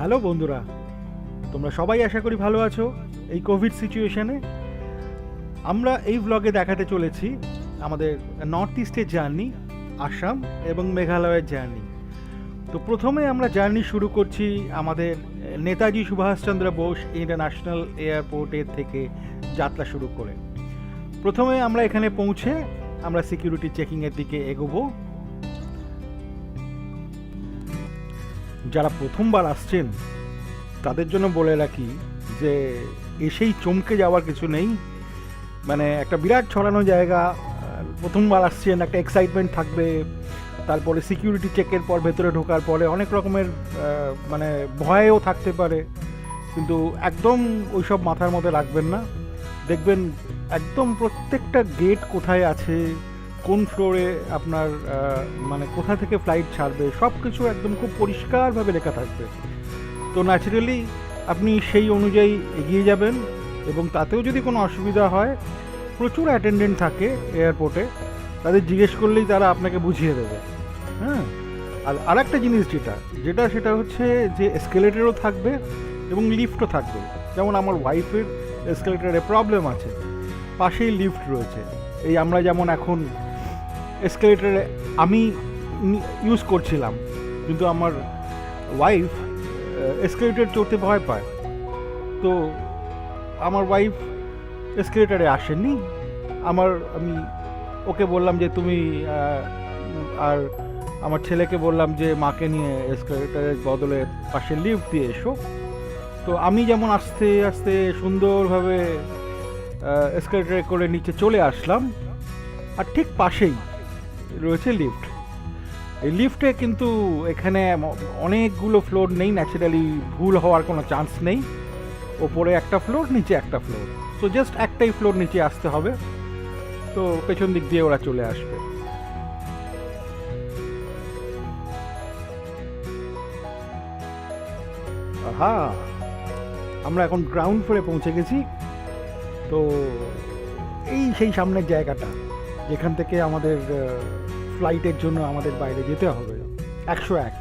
Hello বন্ধুরা, তোমরা সবাই আশা করি ভালো আছো। এই কোভিড সিচুয়েশনে আমরা এই ব্লগে দেখাতে চলেছি আমাদের নর্থ ইস্টের জার্নি, আসাম এবং মেঘালয়ের জার্নি। তো প্রথমে আমরা জার্নি শুরু করছি আমাদের নেতাজি সুভাষচন্দ্র বোস ইন্টারন্যাশনাল এয়ারপোর্টের থেকে যাত্রা শুরু করে। প্রথমে আমরা এখানে পৌঁছে আমরা সিকিউরিটি চেকিংয়ের দিকে এগোবো। যারা প্রথমবার আসছেন তাদের জন্য বলে রাখি যে এসেই চমকে যাওয়ার কিছু নেই। মানে একটা বিরাট ছড়ানো জায়গা, প্রথমবার আসছেন, একটা এক্সাইটমেন্ট থাকবে। তারপরে সিকিউরিটি চেকের পর ভেতরে ঢোকার পরে অনেক রকমের মানে ভয়ও থাকতে পারে, কিন্তু একদম ওইসব মাথার মধ্যে রাখবেন না। দেখবেন একদম প্রত্যেকটা গেট কোথায় আছে, কোন ফ্লোরে আপনার মানে কোথা থেকে ফ্লাইট ছাড়বে, সব কিছু একদম খুব পরিষ্কারভাবে লেখা থাকবে। তো ন্যাচারালি আপনি সেই অনুযায়ী এগিয়ে যাবেন, এবং তাতেও যদি কোনো অসুবিধা হয় প্রচুর অ্যাটেন্ডেন্ট থাকে এয়ারপোর্টে, তাদের জিজ্ঞেস করলেই তারা আপনাকে বুঝিয়ে দেবে। হ্যাঁ, আর একটা জিনিস সেটা হচ্ছে যে এসকেলেটরও থাকবে এবং লিফটও থাকবে। যেমন আমার ওয়াইফের এসকেলেটরে প্রবলেম আছে, পাশেই লিফট রয়েছে। এই আমরা যেমন এখন এসকেলেটরে আমি ইউজ করছিলাম, কিন্তু আমার ওয়াইফ এসকেলেটর চড়তে ভয় পায়। তো আমার ওয়াইফ এসকেলেটারে আসেনি। আমি ওকে বললাম যে তুমি আর আমার ছেলেকে বললাম যে মাকে নিয়ে এসকেলেটারের বদলে পাশে লিফট দিয়ে এসো। তো আমি যেমন আস্তে আস্তে সুন্দরভাবে এসকেলেটারে করে নিচে চলে আসলাম, আর ঠিক পাশেই রয়েছে লিফট। এই লিফটে কিন্তু এখানে অনেকগুলো ফ্লোর নেই, ন্যাচারালি ভুল হওয়ার কোনো চান্স নেই। ওপরে একটা ফ্লোর, নিচে একটা ফ্লোর, তো জাস্ট একটাই ফ্লোর নিচে আসতে হবে। তো পেছন দিক দিয়ে ওরা চলে আসবে। হ্যাঁ, আমরা এখন গ্রাউন্ড ফ্লোরে পৌঁছে গেছি। তো এই সেই সামনের জায়গাটা যেখান থেকে আমাদের ফ্লাইটের জন্য আমাদের বাইরে যেতে হবে, 101।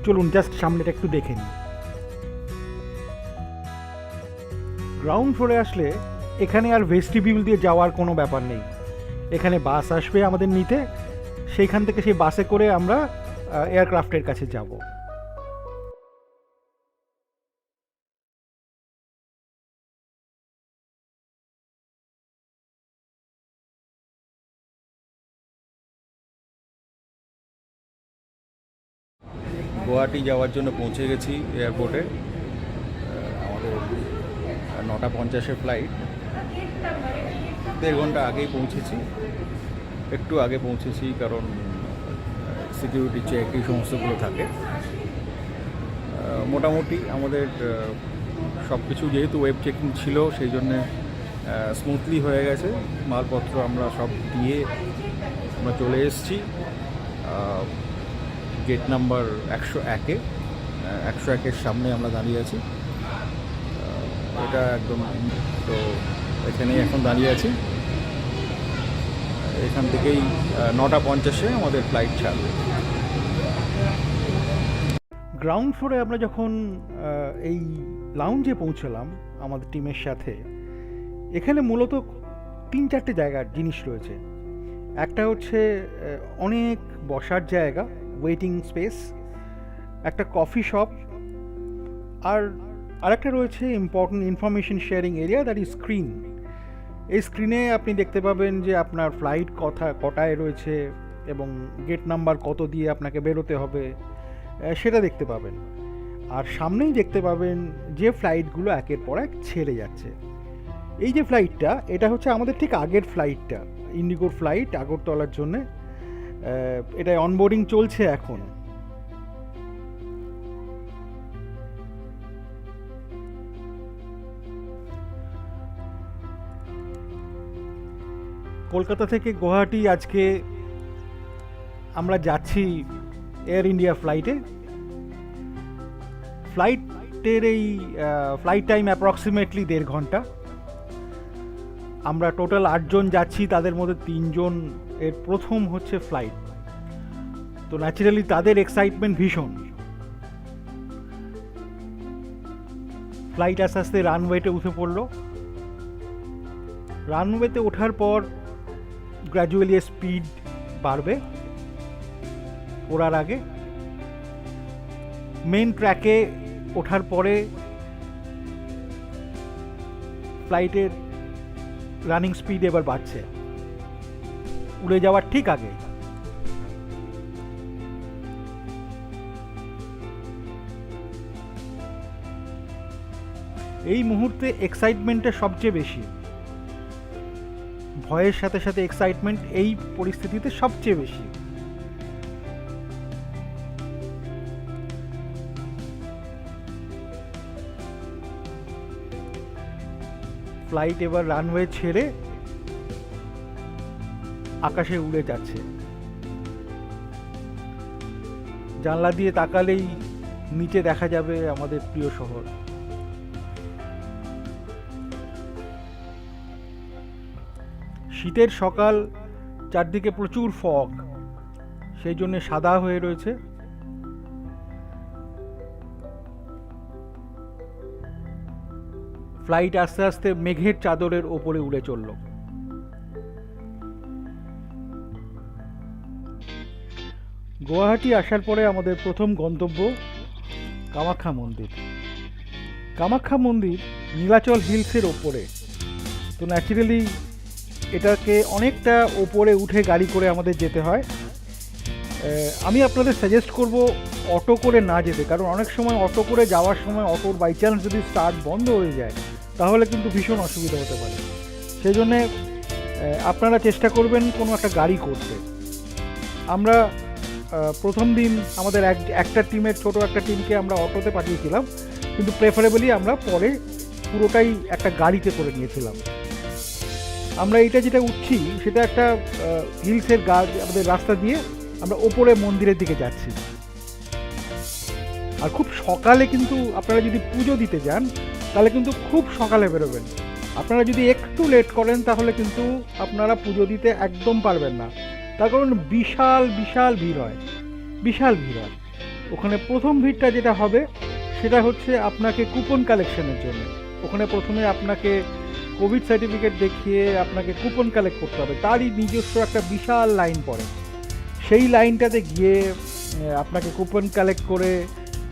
চলুন জাস্ট সামনেটা একটু দেখে নিই। গ্রাউন্ড ফ্লোরে আসলে এখানে আর ভেস্টিবিউল দিয়ে যাওয়ার কোনো ব্যাপার নেই। এখানে বাস আসবে আমাদের নিতে, সেইখান থেকে সেই বাসে করে আমরা এয়ারক্রাফটের কাছে যাব। গুয়াহাটি যাওয়ার জন্য পৌঁছে গেছি এয়ারপোর্টে। আমাদের 9:50 ফ্লাইট। 1.5 ঘন্টা আগেই পৌঁছেছি, একটু আগে পৌঁছেছি, কারণ সিকিউরিটি চেক এই সমস্তগুলো থাকে। মোটামুটি আমাদের সব কিছু যেহেতু ওয়েব চেকিং ছিল, সেই জন্যে স্মুথলি হয়ে গেছে। মালপত্র আমরা সব দিয়ে আমরা চলে এসেছি গেট নাম্বার 101-এ। 101-এর সামনে আমরা দাঁড়িয়ে আছি। এটা একদম, তো এখানেই এখন দাঁড়িয়ে আছি। এখান থেকেই 9:50-এ আমাদের ফ্লাইট ছাড়বে। গ্রাউন্ড ফ্লোরে আমরা যখন এই লাউঞ্জে পৌঁছলাম আমাদের টিমের সাথে, এখানে মূলত 3-4টে জায়গার জিনিস রয়েছে। একটা হচ্ছে অনেক বসার জায়গা, ওয়েটিং স্পেস, একটা কফি শপ, আর একটা রয়েছে important information sharing area, that is screen. এই স্ক্রিনে আপনি দেখতে পাবেন যে আপনার ফ্লাইট কটায় রয়েছে এবং গেট নাম্বার কত দিয়ে আপনাকে বেরোতে হবে, সেটা দেখতে পাবেন। আর সামনেই দেখতে পাবেন যে ফ্লাইটগুলো একের পর এক ছেড়ে যাচ্ছে। এই যে ফ্লাইটটা, এটা হচ্ছে আমাদের ঠিক আগের ফ্লাইটটা, ইন্ডিগোর ফ্লাইট আগরতলার জন্যে। এটা অনবোর্ডিং চলছে এখন। কলকাতা থেকে গুয়াহাটি আজকে আমরা যাচ্ছি এয়ার ইন্ডিয়া ফ্লাইটে। ফ্লাইটের এই ফ্লাইট টাইম অ্যাপ্রক্সিমেটলি 1.5 ঘন্টা। আমরা টোটাল 8 জন যাচ্ছি, তাদের মধ্যে 3 জন এর প্রথম হচ্ছে ফ্লাইট। তো ন্যাচারালি তাদের এক্সাইটমেন্ট ভীষণ। ফ্লাইট আস্তে আস্তে রানওয়েতে উঠে পড়লো। রানওয়েতে ওঠার পর গ্র্যাজুয়ালি স্পিড বাড়বে ওড়ার আগে। মেন ট্র্যাকে ওঠার পরে ফ্লাইটের রানিং স্পিড এবার বাড়ছে উড়ে যাওয়ার ঠিক আগে। এই মুহূর্তে এক্সাইটমেন্টটা সবচেয়ে বেশি, ভয়ের সাথে সাথে এক্সাইটমেন্ট এই পরিস্থিতিতে সবচেয়ে বেশি। ফ্লাইট এবার রানওয়ে ছেড়ে আকাশে উড়ে যাচ্ছে। জানলা দিয়ে তাকালেই নিচে দেখা যাবে আমাদের প্রিয় শহর। শীতের সকাল, চারদিকে প্রচুর ফগ, সেই জন্য সাদা হয়ে রয়েছে। ফ্লাইট আস্তে আস্তে মেঘের চাদরের ওপরে উড়ে চলল। গুয়াহাটি আসার পরে আমাদের প্রথম গন্তব্য কামাখ্যা মন্দির। কামাখ্যা মন্দির নীলাচল হিলসের ওপরে, তো ন্যাচারালি এটাকে অনেকটা ওপরে উঠে গাড়ি করে আমাদের যেতে হয়। আমি আপনাদের সাজেস্ট করব অটো করে না যেতে, কারণ অনেক সময় অটো করে যাওয়ার সময় অটোর বাই চান্স যদি স্টার্ট বন্ধ হয়ে যায় তাহলে কিন্তু ভীষণ অসুবিধা হতে পারে। সেই জন্যে আপনারা চেষ্টা করবেন কোনো একটা গাড়ি করতে। আমরা প্রথম দিন আমাদের একটা টিমের ছোট একটা টিমকে আমরা অটোতে পাঠিয়েছিলাম, কিন্তু প্রেফারেবলি আমরা পরে পুরোটাই একটা গাড়িতে করে নিয়েছিলাম। আমরা এটা যেটা উঠছি সেটা একটা হিলসের আমাদের রাস্তা দিয়ে আমরা ওপরে মন্দিরের দিকে যাচ্ছি। আর খুব সকালে কিন্তু আপনারা যদি পুজো দিতে যান তাহলে কিন্তু খুব সকালে বেরোবেন। আপনারা যদি একটু লেট করেন তাহলে কিন্তু আপনারা পুজো দিতে একদম পারবেন না, তার কারণ বিশাল বিশাল ভিড় হয়, বিশাল ভিড় হয় ওখানে। প্রথম ভিড়টা যেটা হবে সেটা হচ্ছে আপনাকে কুপন কালেকশনের জন্য। ওখানে প্রথমে আপনাকে কোভিড সার্টিফিকেট দেখিয়ে আপনাকে কুপন কালেক্ট করতে হবে, তারই নিজস্ব একটা বিশাল লাইন পড়ে। সেই লাইনটাতে গিয়ে আপনাকে কুপন কালেক্ট করে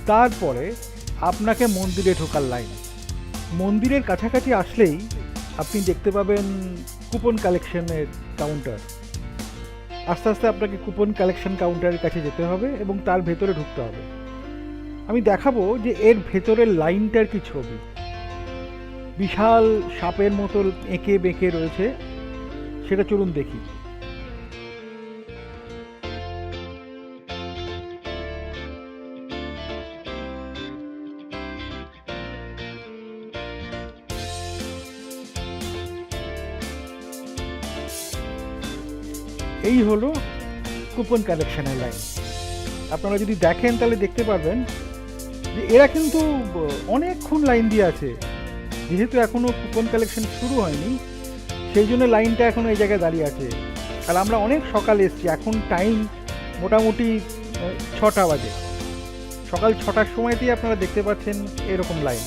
তারপরে আপনাকে মন্দিরে ঢোকার লাইন। মন্দিরের কাছাকাছি আসলেই আপনি দেখতে পাবেন কুপন কালেকশনের কাউন্টার। আস্তে আস্তে আপনাকে কুপন কালেকশন কাউন্টারের কাছে যেতে হবে এবং তার ভেতরে ঢুকতে হবে। আমি দেখাবো যে এর ভেতরের লাইনটার কি ছবি। বিশাল সাপের মতো এঁকে বেঁকে রয়েছে, সেটা চলুন দেখি। এই হলো কুপন কালেকশনের লাইন। আপনারা যদি দেখেন তাহলে দেখতে পারবেন যে এরা কিন্তু অনেকক্ষণ লাইন দিয়ে আছে। যেহেতু এখনও কুপন কালেকশন শুরু হয়নি সেই জন্য লাইনটা এখনও এই জায়গায় দাঁড়িয়ে আছে। আর আমরা অনেক সকালে এসেছি, এখন টাইম মোটামুটি 6টা বাজে। সকাল 6টার সময়তেই আপনারা দেখতে পাচ্ছেন এরকম লাইন।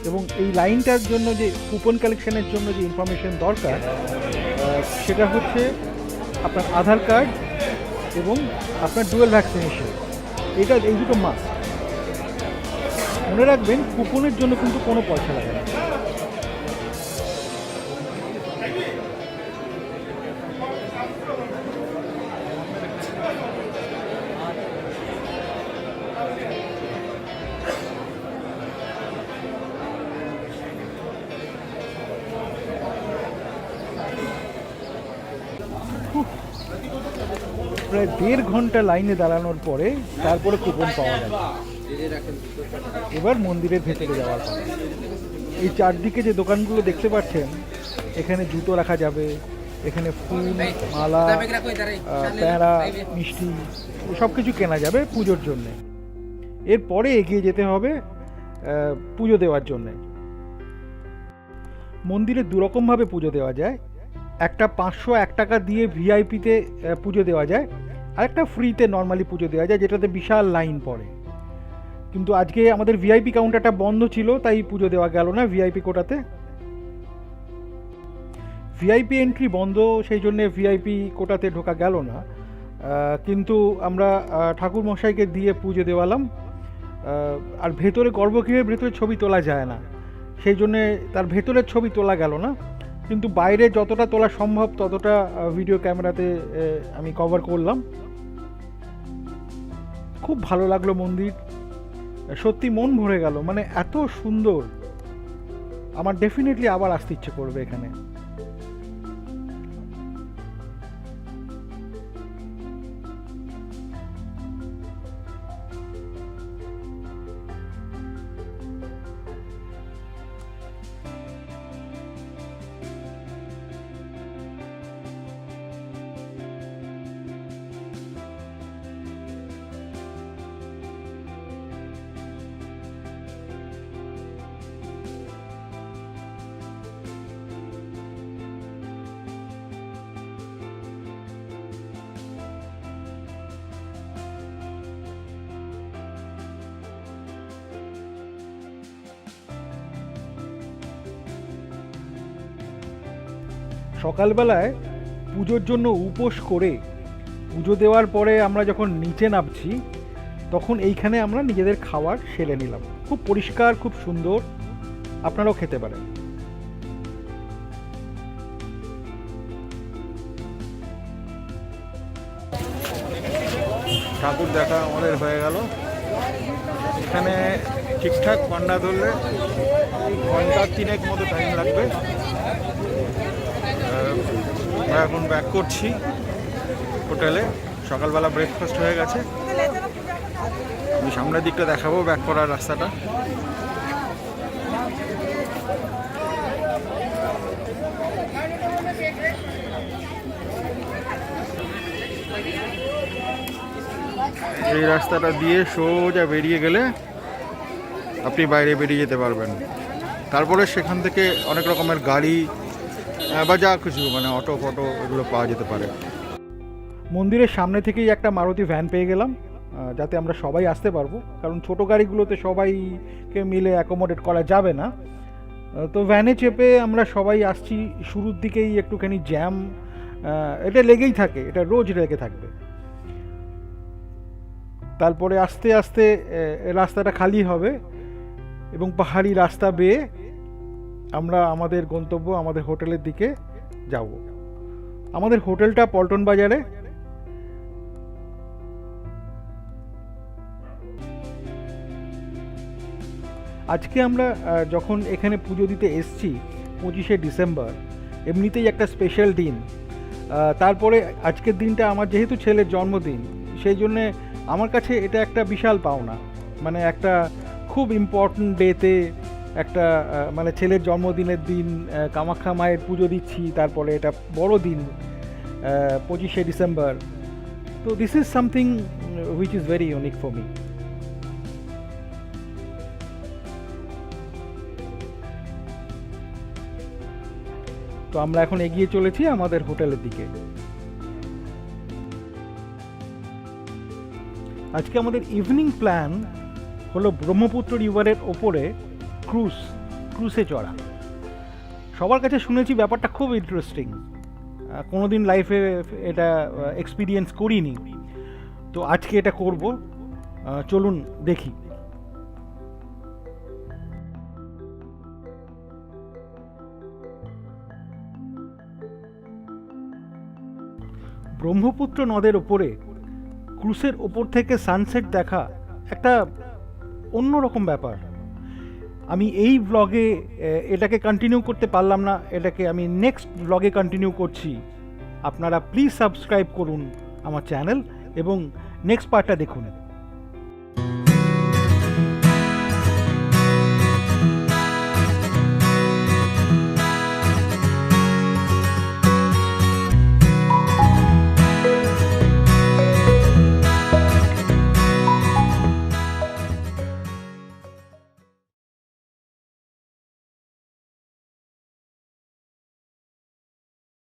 এবং এই লাইনটার জন্য যে কুপন কালেকশনের জন্য যে ইনফরমেশন দরকার সেটা হচ্ছে আপনার আধার কার্ড এবং আপনার ডুয়েল ভ্যাকসিনেশন, এই দুটো মাস্ট। মনে রাখবেন কুপনের জন্য কিন্তু কোনো পয়সা লাগে না। প্রায় 1.5 ঘন্টা লাইনে দাঁড়ানোর পরে তারপরে কুপন পাওয়া গেল। এবার মন্দিরের ভেতরে যাওয়ার পর এই চারদিকে যে দোকানগুলো দেখতে পাচ্ছেন, এখানে জুতো রাখা যাবে, এখানে ফুল, মালা, প্যাঁড়া, মিষ্টি সব কিছু কেনা যাবে পুজোর জন্যে। এরপরে এগিয়ে যেতে হবে পুজো দেওয়ার জন্যে। মন্দিরে দুরকমভাবে পুজো দেওয়া যায়। একটা 501 টাকা দিয়ে ভিআইপিতে পুজো দেওয়া যায়, আর একটা ফ্রিতে নর্মালি পুজো দেওয়া যায়, যেটাতে বিশাল লাইন পড়ে। কিন্তু আজকে আমাদের ভিআইপি কাউন্টারটা বন্ধ ছিল, তাই পুজো দেওয়া গেল না ভিআইপি কোটাতে। ভিআইপি এন্ট্রি বন্ধ, সেই জন্যে ভিআইপি কোটাতে ঢোকা গেল না। কিন্তু আমরা ঠাকুর মশাইকে দিয়ে পুজো দেওয়ালাম। আর ভেতরে গর্ভগৃহের ভেতরে ছবি তোলা যায় না, সেই জন্যে তার ভেতরের ছবি তোলা গেল না, কিন্তু বাইরে যতটা তোলা সম্ভব ততটা ভিডিও ক্যামেরাতে আমি কভার করলাম। খুব ভালো লাগলো মন্দির, সত্যি মন ভরে গেল, মানে এত সুন্দর। আমার ডেফিনেটলি আবার আসতে ইচ্ছে করবে এখানে। সকালবেলায় পুজোর জন্য উপোস করে পুজো দেওয়ার পরে আমরা যখন নিচে নামছি, তখন এইখানে আমরা নিজেদের খাবার সেরে নিলাম। খুব পরিষ্কার, খুব সুন্দর, আপনারাও খেতে পারেন। ঠাকুর দেখা আমাদের হয়ে গেল। এখানে ঠিকঠাক পান্ডা ধরলে ঘন্টা 3 মতো টাইম লাগবে। আমরা এখন ব্যাক করছি হোটেলে। সকালবেলা ব্রেকফাস্ট হয়ে গেছে। আমি সামনের দিকটা দেখাবো ব্যাক করার রাস্তাটা। এই রাস্তাটা দিয়ে সোজা বেরিয়ে গেলে আপনি বাইরে বেরিয়ে যেতে পারবেন। তারপরে সেখান থেকে অনেক রকমের গাড়ি বা যা কিছু মানে অটো ফটো এগুলো পাওয়া যেতে পারে। মন্দিরের সামনে থেকেই একটা মারুতি ভ্যান পেয়ে গেলাম, যাতে আমরা সবাই আসতে পারবো, কারণ ছোট গাড়িগুলোতে সবাইকে মিলে অ্যাকোমোডেট করা যাবে না। তো ভ্যানে চেপে আমরা সবাই আসছি। শুরুর দিকেই একটুখানি জ্যাম, এটা লেগেই থাকে, এটা রোজ লেগে থাকবে। তারপরে আস্তে আস্তে রাস্তাটা খালি হবে এবং পাহাড়ি রাস্তা বেয়ে আমরা আমাদের গন্তব্য, আমাদের হোটেলের দিকে যাব। আমাদের হোটেলটা পল্টন বাজারে। আজকে আমরা যখন এখানে পুজো দিতে এসছি 25শে ডিসেম্বর, এমনিতেই একটা স্পেশাল দিন। তারপরে আজকের দিনটা আমার যেহেতু ছেলের জন্মদিন, সেই জন্যে আমার কাছে এটা একটা বিশাল পাওনা। মানে একটা খুব ইম্পর্ট্যান্ট ডেতে একটা মানে ছেলের জন্মদিনের দিন কামাখ্যা মায়ের পুজো দিচ্ছি, তারপরে এটা বড় দিন 25শে ডিসেম্বর। তো this is something which is very unique for me. তো আমরা এখন এগিয়ে চলেছি আমাদের হোটেলের দিকে। আজকে আমাদের ইভিনিং প্ল্যান হলো ব্রহ্মপুত্র রিভারের ওপরে ক্রুজে চড়া। সবার কাছে শুনেছি ব্যাপারটা খুব ইন্টারেস্টিং, কোনোদিন লাইফে এটা এক্সপিরিয়েন্স করিনি, তো আজকে এটা করব। চলুন দেখি। ব্রহ্মপুত্র নদের ওপরে ক্রুজের ওপর থেকে সানসেট দেখা একটা অন্যরকম ব্যাপার। আমি এই ব্লগে এটাকে কন্টিনিউ করতে পারলাম না, এটাকে আমি নেক্সট ব্লগে কন্টিনিউ করছি। আপনারা প্লিজ সাবস্ক্রাইব করুন আমার চ্যানেল এবং নেক্সট পার্টটা দেখুন।